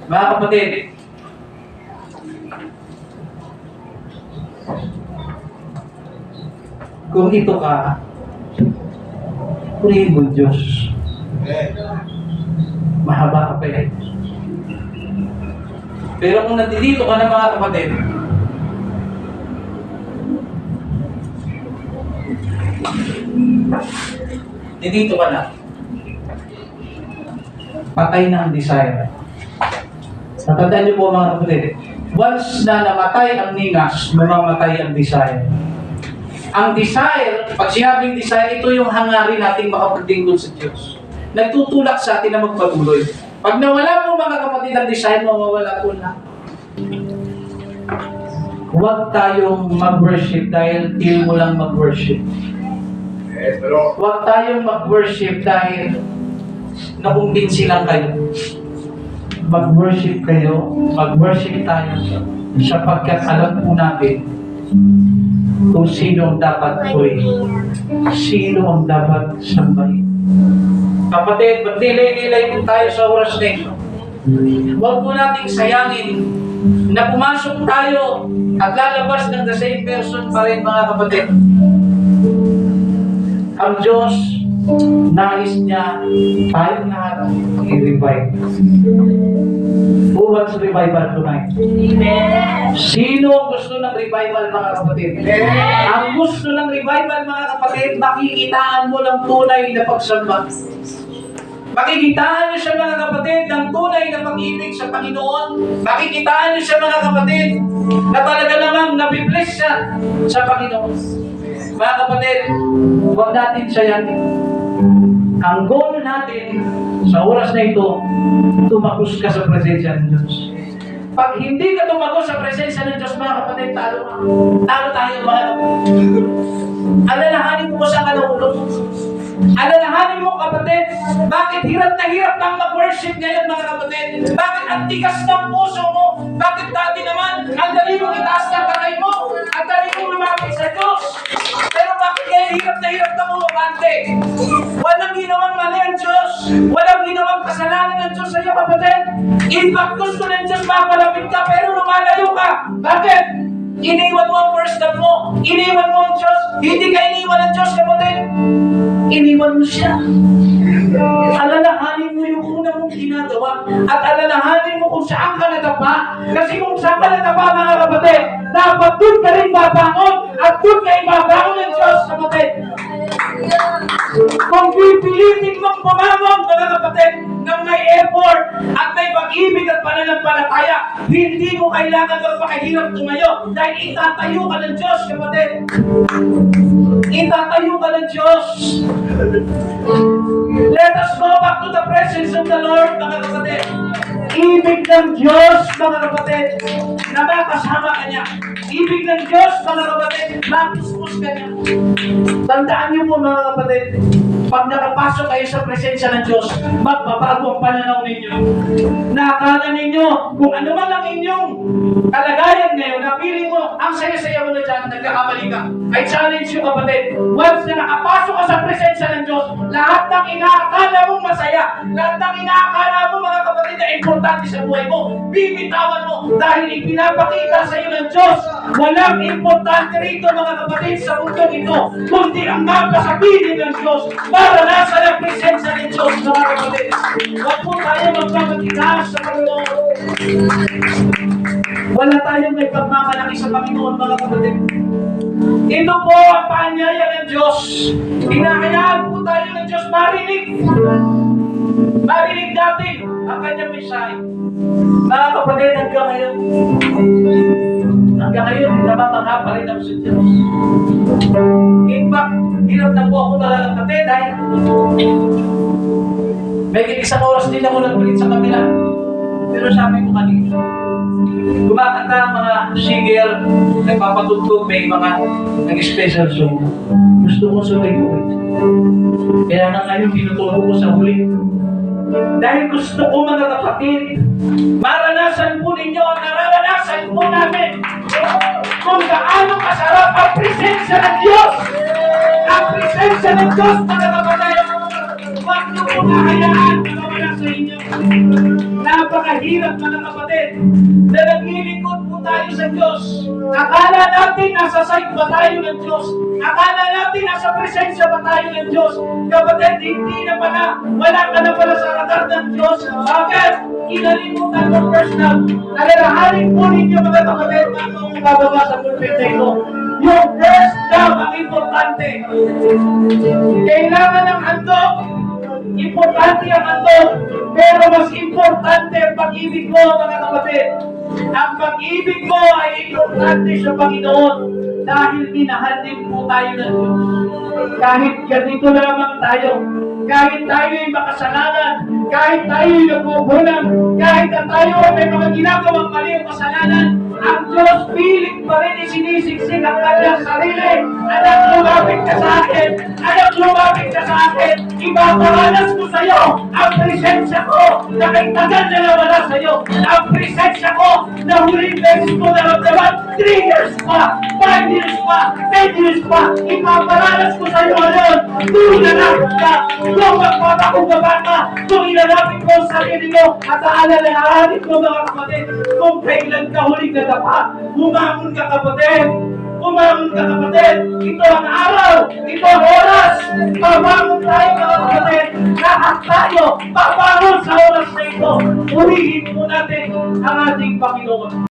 Mga kapatid, kung ito ka, purihin mo Diyos. Mahaba ka pa eh. Pero kung nandito ka na mga kapatid, nandito ka na, patay na ang desire. Natandaan niyo po mga kapatid, once na namatay ang ningas, mamamatay ang desire. Ang desire, pag sinabing desire, ito yung hangarin nating makapagtingkod sa Diyos. Nagtutulak sa atin na magpatuloy. Pag nawala po mga kapatid ang desire, mawawala po na. Huwag tayong mag-worship dahil feel mo lang mag-worship. Huwag tayong mag-worship dahil nakumbinsi lang kayo. Mag-worship kayo, mag-worship tayo sapagkat alam po natin kung sino ang dapat purihin, sino ang dapat sambahin. Kapatid, magdilay-dilay po tayo sa oras na ito. Huwag po nating sayangin na pumasok tayo at lalabas ng the same person pa rin mga kapatid. Ang Diyos, nais niya tayong lahat i-revive. Who wants revival tonight? Amen. Sino ang gusto ng revival mga kapatid? Ang gusto ng revival mga kapatid, makikitaan mo ng tunay na pagsamba. Makikitaan niyo siya mga kapatid ng tunay na pag-ibig sa Panginoon. Makikitaan niyo siya mga kapatid na talaga namang nabibless siya sa Panginoon. Mga kapatid, huwag natin sayangin. Ang goal natin sa oras na ito, tumagos ka sa presensya ng Diyos. Pag hindi ka tumagos sa presensya ng Diyos, mga kapatid, talo ka. Talo tayo mga kapatid. Alalahanin mo sa kalaulo. Alalahanin mo kapatid, bakit hirap na hirap kang mag-worship ngayon mga kapatid? Bakit ang tigas ng puso mo? Bakit dati naman, ang dali mong itaas ng kamay mo? Ang dali mong lumapit sa Diyos? Pero bakit ngayon hirap na hirap na kumabante? Walang ginawang mali ang Diyos. Walang ginawang kasalanan ng Diyos sa iyo kapatid. In fact, gusto ng Diyos mapalapit ka pero lumalayo ka. Bakit? Iniwan mo ang first love mo. Iniwan mo ang Diyos. Hindi ka iniwan ng Diyos kapatid. Iniwan mo siya. Alalahanin mo yung una mong ginagawa at alalahanin mo kung saan ka natapa. Kasi kung saan ka natapa mga kapatid, dapat doon ka rin babangon at doon ka ibabangon ng Diyos kapatid. Kung pipilitin mong bumangon mga kapatid ng may effort at may pag-ibig at pananampalataya, hindi mo kailangan magpakahirap tumayo dahil itatayo ka ng Diyos kapatid. Itatayo ka ng Diyos. Let us go back to the presence of the Lord, mga kapatid. Ibig ng Diyos, mga kapatid, na makasama ka niya. Ibig ng Diyos, mga kapatid, mapuspos ka niya. Tandaan niyo po, mga kapatid, pag nakapasok kayo sa presensya ng Diyos, magbabago ang pananaw ninyo. Nakakala ninyo, kung ano man ang inyong kalagayan ngayon, napili mo, ang saya-saya mo na dyan, nagkakamali ka. I challenge you, kapatid, once na nakapasok ka sa presensya ng Diyos, lahat ng inaakala mong masaya, lahat ng inaakala mo, mga kapatid, na importante sa buhay mo, bibitawan mo, dahil ipinapakita sa iyo ng Diyos, walang importante rito, mga kapatid, sa mundong ito, kundi ang mapasabihin ng Diyos, para nasa ng presensya ng Diyos, mga kapatid. Huwag po tayo magpapatigas sa Panginoon. Wala tayong may pagmamalaki sa Panginoon, mga kapatid. Ito po ang paanyaya ng Diyos. Hinahayaan po tayo ng Diyos marinig. Marinig natin ang kanyang mensahe. Mga kapatid, hanggang ngayon, namamangha pa rin ako sa Diyos. In fact, hirap na po ako talaga kapatid dahil may isang oras din ako nagpalit sa kabila. Pero sabi ko kanina, kumakanta ang mga singer, nagpapatugtog, may mga nag-special song. Gusto ko sabay ko ito. Kaya na ngayon, tinuturo ko sa huli. Dahil gusto ko mga kapatid, maranasan po ninyo ang nararanasan po namin. Kung gaano kasarap ang presensya ng Diyos. Ang presensya ng Diyos, mga kapatid. Huwag niyo po nahayaan na mawala sa inyo. napakahirap mga kapatid na naglilingkod po tayo sa Diyos. Akala natin nasa side ba tayo ng Diyos? Akala natin nasa presensya ba tayo ng Diyos? Kapatid, hindi na pala. Wala ka na pala sa radar ng Diyos. Bakit? Inalimutan mo first love. Alalahanin po ninyo mga kapatid bago mo bababa sa pulpit na ito. Yung first love ang importante. Kailangan ng handog. Importante ang handog. Pero mas importante ang pag-ibig mo mga kapatid. Ang pag-ibig mo ay importante sa Panginoon dahil minahal din po tayo ng Diyos. Kahit ganito lamang tayo, kahit tayo ay makasalanan, kahit tayo ay nagbubulang, kahit na tayo ay may mga ginagawang mali o kasalanan, ang Diyos pilit pa rin isinisiksik ang kanyang sarili. Anak, lumapit ka sa akin. Anak, lumapit ka sa akin. Ipaparanas ko sa iyo ang presensya ko na kay tagal na nawala sa iyo. Ang presensya ko na huling beses ko naramdaman 3 years pa, 5 years pa, 10 years pa. Ipaparanas ko sa iyo ngayon. Kung nanapit ka, kung magpapakumbaba ka, kung inanapit mo ang sarili mo at aalalahanin mo mga kapatid, kung kailan ka huling nadapa, bumangon ka kapatid. Bumangon ka kapatid. Ito ang araw. Ito ang oras. Babangon tayo mga kapatid. Lahat tayo. Babangon sa oras na ito. Purihin po natin ang ating Panginoon.